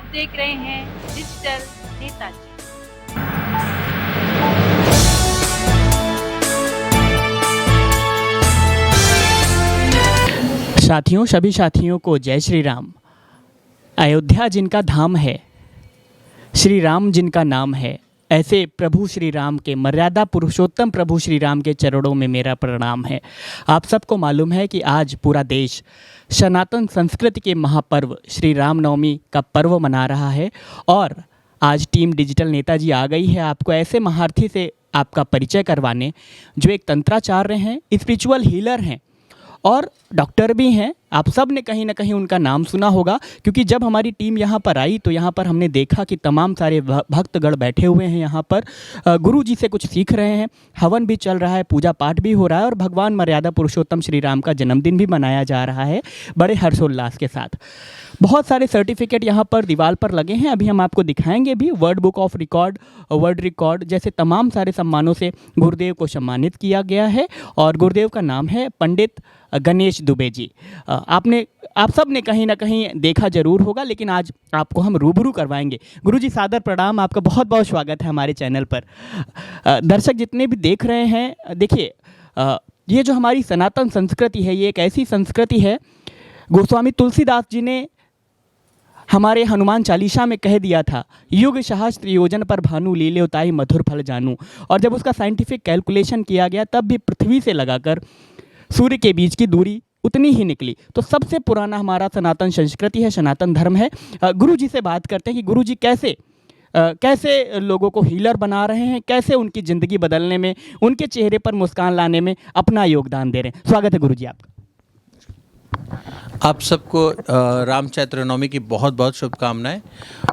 देख रहे हैं डिजिटल नेताजी। साथियों, सभी साथियों को जय श्री राम। अयोध्या जिनका धाम है, श्री राम जिनका नाम है, ऐसे प्रभु श्री राम के, मर्यादा पुरुषोत्तम प्रभु श्री राम के चरणों में मेरा प्रणाम है। आप सबको मालूम है कि आज पूरा देश सनातन संस्कृति के महापर्व श्री रामनवमी का पर्व मना रहा है और आज टीम डिजिटल नेताजी आ गई है आपको ऐसे महारथी से आपका परिचय करवाने जो एक तंत्राचार्य हैं, स्पिरिचुअल हीलर हैं और डॉक्टर भी हैं। आप सब ने कहीं ना कहीं उनका नाम सुना होगा क्योंकि जब हमारी टीम यहाँ पर आई तो यहाँ पर हमने देखा कि तमाम सारे भक्तगण बैठे हुए हैं यहाँ पर, गुरु जी से कुछ सीख रहे हैं, हवन भी चल रहा है, पूजा पाठ भी हो रहा है और भगवान मर्यादा पुरुषोत्तम श्री राम का जन्मदिन भी मनाया जा रहा है बड़े हर्षोल्लास के साथ। बहुत सारे सर्टिफिकेट यहाँ पर दीवार पर लगे हैं, अभी हम आपको दिखाएंगे भी। World book of record, world record जैसे तमाम सारे सम्मानों से गुरुदेव को सम्मानित किया गया है और गुरुदेव का नाम है पंडित गणेश दुबे जी। आप सब ने कहीं ना कहीं देखा जरूर होगा, लेकिन आज आपको हम रूबरू करवाएंगे। गुरुजी सादर प्रणाम, आपका बहुत बहुत स्वागत है हमारे चैनल पर। दर्शक जितने भी देख रहे हैं, देखिए ये जो हमारी सनातन संस्कृति है, ये एक ऐसी संस्कृति है, गोस्वामी तुलसीदास जी ने हमारे हनुमान चालीसा में कह दिया था, युग सहस्त्र योजन पर भानु लीले उताई मधुर फल जानू। और जब उसका साइंटिफिक कैलकुलेशन किया गया तब भी पृथ्वी से लगाकर सूर्य के बीच की दूरी उतनी ही निकली। तो सबसे पुराना हमारा सनातन संस्कृति है, सनातन धर्म है। गुरु जी से बात करते हैं कि गुरु जी कैसे लोगों को हीलर बना रहे हैं, कैसे उनकी ज़िंदगी बदलने में, उनके चेहरे पर मुस्कान लाने में अपना योगदान दे रहे हैं। स्वागत है गुरु जी आपका। आप सबको रामचैत्र नवमी की बहुत बहुत शुभकामनाएं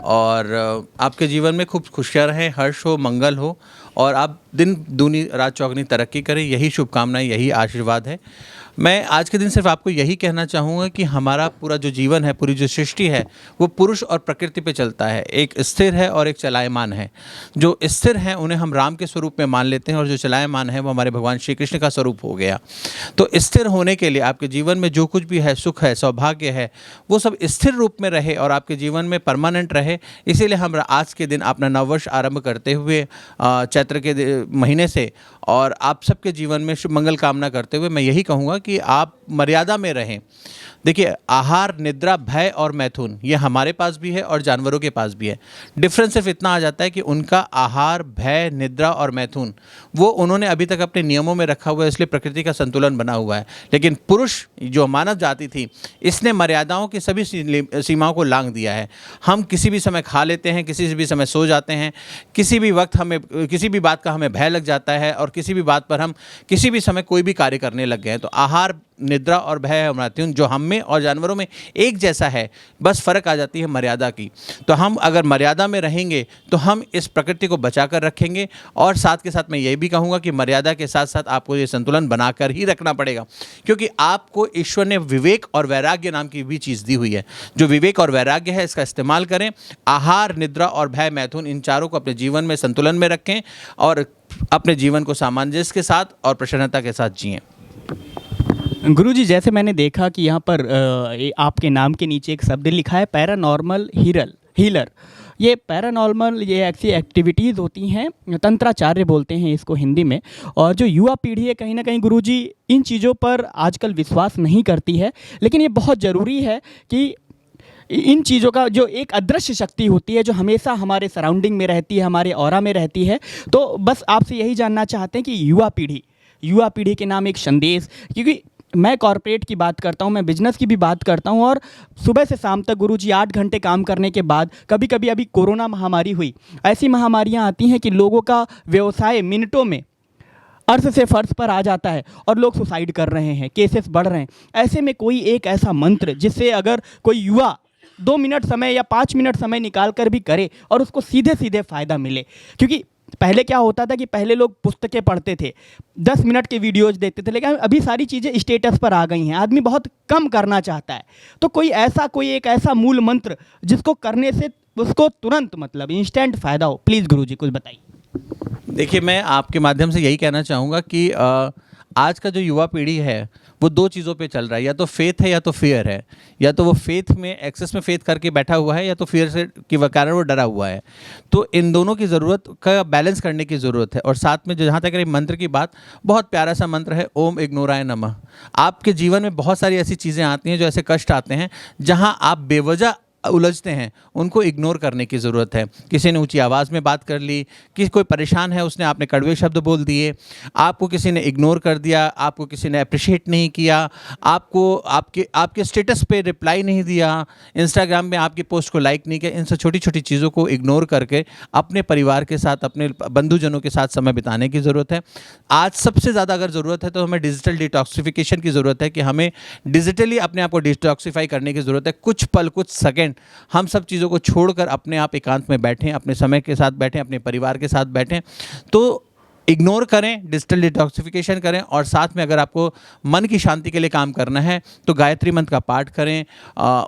और आपके जीवन में खूब खुशियाँ रहें, हर्ष हो, मंगल हो और आप दिन दूनी रात चौगनी तरक्की करें, यही शुभकामनाएं, यही आशीर्वाद है। मैं आज के दिन सिर्फ आपको यही कहना चाहूँगा कि हमारा पूरा जो जीवन है, पूरी जो सृष्टि है, वो पुरुष और प्रकृति पे चलता है। एक स्थिर है और एक चलायमान है। जो स्थिर हैं उन्हें हम राम के स्वरूप में मान लेते हैं और जो चलायमान है वो हमारे भगवान श्री कृष्ण का स्वरूप हो गया। तो स्थिर होने के लिए आपके जीवन में जो कुछ भी है, सुख है, सौभाग्य है, वो सब स्थिर रूप में रहे और आपके जीवन में परमानेंट रहे। इसीलिए हम आज के दिन अपना नववर्ष आरंभ करते हुए चैत्र के महीने से और आप सबके जीवन में शुभ मंगल कामना करते हुए मैं यही कहूँगा कि आप मर्यादा में रहें। देखिए, आहार, निद्रा, भय और मैथुन ये हमारे पास भी है और जानवरों के पास भी है। डिफरेंस सिर्फ इतना आ जाता है कि उनका आहार, भय, निद्रा और मैथुन वो उन्होंने अभी तक अपने नियमों में रखा हुआ है, इसलिए प्रकृति का संतुलन बना हुआ है। लेकिन पुरुष जो मानव जाति थी, इसने मर्यादाओं की सभी सीमाओं को लांघ दिया है। हम किसी भी समय खा लेते हैं, किसी भी समय सो जाते हैं, किसी भी वक्त हमें किसी भी बात का हमें भय लग जाता है और किसी भी बात पर हम किसी भी समय कोई भी कार्य करने लग गए हैं। तो आहार, निद्रा और भय और मैथुन जो हम में और जानवरों में एक जैसा है, बस फ़र्क आ जाती है मर्यादा की। तो हम अगर मर्यादा में रहेंगे तो हम इस प्रकृति को बचा कर रखेंगे और साथ के साथ मैं ये भी कहूँगा कि मर्यादा के साथ साथ आपको ये संतुलन बनाकर ही रखना पड़ेगा, क्योंकि आपको ईश्वर ने विवेक और वैराग्य नाम की भी चीज़ दी हुई है। जो विवेक और वैराग्य है, इसका इस्तेमाल करें। आहार, निद्रा और भय, मैथुन, इन चारों को अपने जीवन में संतुलन में रखें और अपने जीवन को सामंजस्य के साथ और प्रसन्नता के साथ जिएं। गुरुजी, जैसे मैंने देखा कि यहाँ पर आपके नाम के नीचे एक शब्द लिखा है, पैरानॉर्मल हीलर। ये पैरानॉर्मल, ये ऐसी एक्टिविटीज़ होती हैं, तंत्राचार्य बोलते हैं इसको हिंदी में। और जो युवा पीढ़ी है, कहीं ना कहीं गुरुजी इन चीज़ों पर आजकल विश्वास नहीं करती है, लेकिन ये बहुत ज़रूरी है कि इन चीज़ों का जो एक अदृश्य शक्ति होती है, जो हमेशा हमारे सराउंडिंग में रहती है, हमारे ऑरा में रहती है। तो बस आपसे यही जानना चाहते हैं कि युवा पीढ़ी के नाम एक संदेश, क्योंकि मैं कॉर्पोरेट की बात करता हूँ, मैं बिजनेस की भी बात करता हूँ और सुबह से शाम तक गुरुजी 8 घंटे काम करने के बाद कभी कभी अभी कोरोना महामारी हुई, ऐसी महामारियाँ आती हैं कि लोगों का व्यवसाय मिनटों में अर्थ से फर्श पर आ जाता है और लोग सुसाइड कर रहे हैं, केसेस बढ़ रहे हैं। ऐसे में कोई एक ऐसा मंत्र जिससे अगर कोई युवा 2 मिनट समय या 5 मिनट समय निकाल कर भी करे और उसको सीधे सीधे फ़ायदा मिले। क्योंकि पहले क्या होता था कि पहले लोग पुस्तकें पढ़ते थे, 10 मिनट के वीडियोज़ देखते थे, लेकिन अभी सारी चीज़ें स्टेटस पर आ गई हैं, आदमी बहुत कम करना चाहता है। तो कोई एक ऐसा मूल मंत्र जिसको करने से उसको तुरंत मतलब इंस्टेंट फ़ायदा हो, प्लीज़ गुरुजी कुछ बताइए। देखिए, मैं आपके माध्यम से यही कहना चाहूँगा कि आज का जो युवा पीढ़ी है वो दो चीज़ों पे चल रहा है, या तो फेथ है या तो फियर है, या तो वो फेथ में एक्सेस में फेथ करके बैठा हुआ है या तो फियर से कि कारण वो डरा हुआ है। तो इन दोनों की ज़रूरत का बैलेंस करने की ज़रूरत है। और साथ में जहाँ तक रही मंत्र की बात, बहुत प्यारा सा मंत्र है, ओम इग्नोराय नमः। आपके जीवन में बहुत सारी ऐसी चीज़ें आती हैं, जो ऐसे कष्ट आते हैं जहाँ आप बेवजह उलझते हैं, उनको इग्नोर करने की ज़रूरत है। किसी ने ऊंची आवाज़ में बात कर ली, किसी कोई परेशान है, उसने आपने कड़वे शब्द बोल दिए, आपको किसी ने इग्नोर कर दिया, आपको किसी ने अप्रिशिएट नहीं किया, आपको आपके स्टेटस पे रिप्लाई नहीं दिया, इंस्टाग्राम में आपकी पोस्ट को लाइक नहीं किया, इन सब छोटी छोटी चीज़ों को इग्नोर करके अपने परिवार के साथ, अपने बंधुजनों के साथ समय बिताने की ज़रूरत है। आज सबसे ज़्यादा अगर ज़रूरत है तो हमें डिजिटल डिटॉक्सिफिकेशन की ज़रूरत है, कि हमें डिजिटली अपने आप को डिटॉक्सिफाई करने की ज़रूरत है। कुछ पल, कुछ सेकेंड हम सब चीज़ों को छोड़कर अपने आप एकांत में बैठें, अपने समय के साथ बैठें, अपने परिवार के साथ बैठें। तो इग्नोर करें, डिजिटल डिटॉक्सिफिकेशन करें, और साथ में अगर आपको मन की शांति के लिए काम करना है तो गायत्री मंत्र का पाठ करें।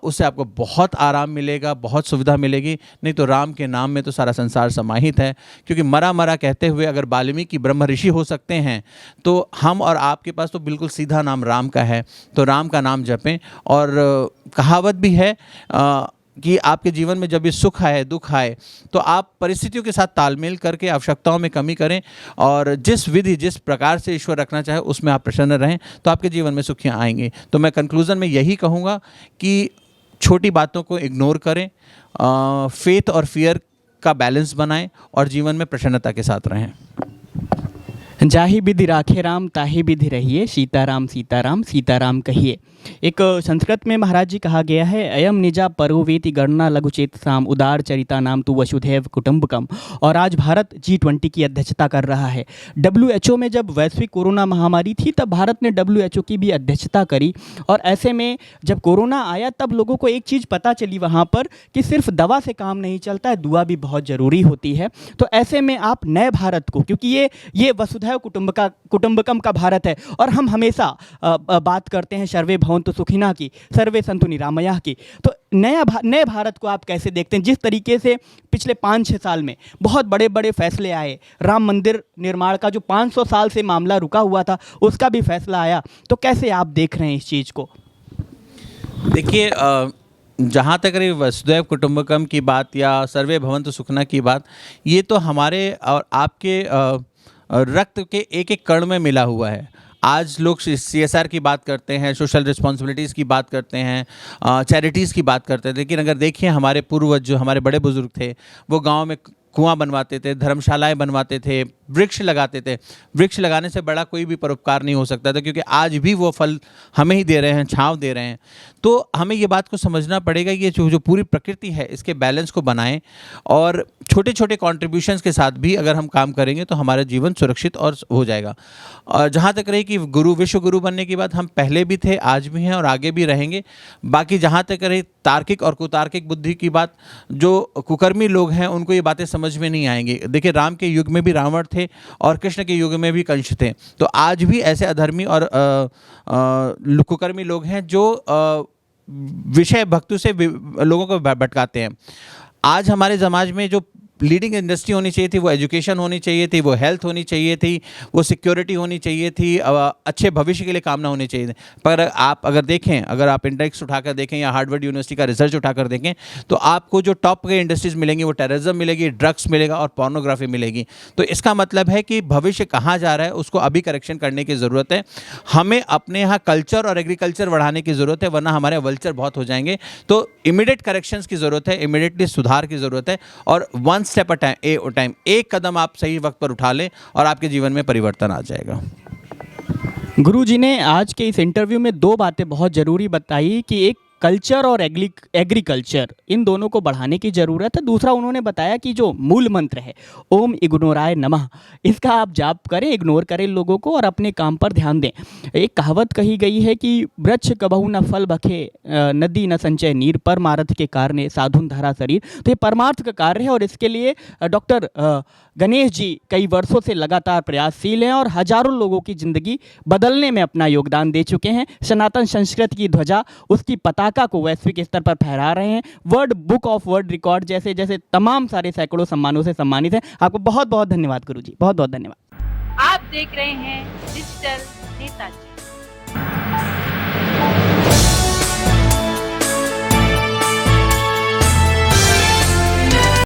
उससे आपको बहुत आराम मिलेगा, बहुत सुविधा मिलेगी। नहीं तो राम के नाम में तो सारा संसार समाहित है। क्योंकि मरा मरा कहते हुए अगर वाल्मीकि ब्रह्म ऋषि हो सकते हैं, तो हम और आपके पास तो बिल्कुल सीधा नाम राम का है। तो राम का नाम जपें। और कहावत भी है कि आपके जीवन में जब भी सुख आए, दुख आए, तो आप परिस्थितियों के साथ तालमेल करके आवश्यकताओं में कमी करें, और जिस विधि, जिस प्रकार से ईश्वर रखना चाहे उसमें आप प्रसन्न रहें, तो आपके जीवन में सुखियाँ आएंगी। तो मैं कंक्लूज़न में यही कहूँगा कि छोटी बातों को इग्नोर करें, फेथ और फियर का बैलेंस बनाएं, और जीवन में प्रसन्नता के साथ रहें। जाहि विधि राखे राम ताहि विधि रहिए, सीताराम सीताराम सीताराम कहिए। एक संस्कृत में महाराज जी कहा गया है, अयम निजा परोवेति गणना लघुचेत साम उदार चरिता नाम तु वसुधैव कुटुंबकम। और आज भारत G20 की अध्यक्षता कर रहा है। WHO में जब वैश्विक कोरोना महामारी थी, तब भारत ने WHO की भी अध्यक्षता करी। और ऐसे में जब कोरोना आया, तब लोगों को एक चीज़ पता चली वहाँ पर कि सिर्फ दवा से काम नहीं चलता है, दुआ भी बहुत ज़रूरी होती है। तो ऐसे में आप नए भारत को, क्योंकि ये वसुधैव कुटुंबकम का भारत है, और हम हमेशा बात करते हैं सर्वे भवन्तु सुखिनः की, सर्वे सन्तु निरामयाः की। तो नए भारत को आप कैसे देखते हैं? जिस तरीके से पिछले 5-6 साल में बहुत बड़े बड़े फैसले आए, राम मंदिर निर्माण का जो 500 साल से मामला रुका हुआ था, उसका भी फैसला आया, तो कैसे आप देख रहे हैं इस चीज़ को? देखिए, जहाँ तक रही वसुधैव कुटुंबकम की बात या सर्वे भवन्तु सुखिनः की बात, ये तो हमारे और आपके रक्त के एक एक कण में मिला हुआ है। आज लोग CSR की बात करते हैं, सोशल रिस्पॉन्सिबिलिटीज़ की बात करते हैं, चैरिटीज़ की बात करते हैं, लेकिन अगर देखिए हमारे पूर्वज, जो हमारे बड़े बुजुर्ग थे, वो गांव में कुआं बनवाते थे, धर्मशालाएं बनवाते थे, वृक्ष लगाते थे। वृक्ष लगाने से बड़ा कोई भी परोपकार नहीं हो सकता था, क्योंकि आज भी वो फल हमें ही दे रहे हैं, छांव दे रहे हैं। तो हमें ये बात को समझना पड़ेगा, ये जो पूरी प्रकृति है, इसके बैलेंस को बनाएं, और छोटे छोटे कॉन्ट्रीब्यूशंस के साथ भी अगर हम काम करेंगे तो हमारा जीवन सुरक्षित और हो जाएगा। और जहाँ तक रही कि विश्व गुरु बनने की बात, हम पहले भी थे, आज भी हैं और आगे भी रहेंगे। बाकी जहाँ तक रही तार्किक और कुतार्किक बुद्धि की बात, जो कुकर्मी लोग हैं उनको ये बातें समझ में नहीं आएंगी। देखिए, राम के युग में भी रावण थे और कृष्ण के युग में भी कंस थे। तो आज भी ऐसे अधर्मी और कुकर्मी लोग हैं जो विषय भक्तों से लोगों को भटकाते हैं। आज हमारे समाज में जो लीडिंग इंडस्ट्री होनी चाहिए थी, वो एजुकेशन होनी चाहिए थी, वो हेल्थ होनी चाहिए थी, वो सिक्योरिटी होनी चाहिए थी, अच्छे भविष्य के लिए कामना होनी चाहिए थी। पर आप अगर देखें, अगर आप इंडेक्स उठाकर देखें या हार्वर्ड यूनिवर्सिटी का रिसर्च उठाकर देखें, तो आपको जो टॉप के इंडस्ट्रीज मिलेंगी, वो टेररिज्म मिलेगी, ड्रग्स मिलेगा और पोर्नोग्राफी मिलेगी। तो इसका मतलब है कि भविष्य कहाँ जा रहा है, उसको अभी करेक्शन करने की ज़रूरत है। हमें अपने यहाँ कल्चर और एग्रीकल्चर बढ़ाने की ज़रूरत है, वरना हमारे वल्चर बहुत हो जाएंगे। तो इमीडिएट करेक्शंस की ज़रूरत है, इमीडिएटली सुधार की ज़रूरत है, और वन स्टेप एट टाइम, एक कदम आप सही वक्त पर उठा लें और आपके जीवन में परिवर्तन आ जाएगा। गुरुजी ने आज के इस इंटरव्यू में 2 बातें बहुत ज़रूरी बताई कि एक कल्चर और एग्रीकल्चर, इन दोनों को बढ़ाने की ज़रूरत है। दूसरा, उन्होंने बताया कि जो मूल मंत्र है ओम इग्नोराय नमः, इसका आप जाप करें, इग्नोर करें लोगों को और अपने काम पर ध्यान दें। एक कहावत कही गई है कि वृक्ष कबहु न फल बखे, नदी न संचय नीर, परमार्थ के कार्य साधुन धरा शरीर। तो ये परमार्थ का कार्य है, और इसके लिए डॉक्टर गणेश जी कई वर्षों से लगातार प्रयासशील हैं और हजारों लोगों की ज़िंदगी बदलने में अपना योगदान दे चुके हैं। सनातन संस्कृति की ध्वजा, उसकी पताका को वैश्विक स्तर पर फहरा रहे हैं। World book of world record जैसे तमाम सारे सैकड़ों सम्मानों से सम्मानित हैं। आपको बहुत बहुत धन्यवाद गुरुजी, बहुत बहुत धन्यवाद। आप देख रहे हैं डिजिटल नेताजी। हैं।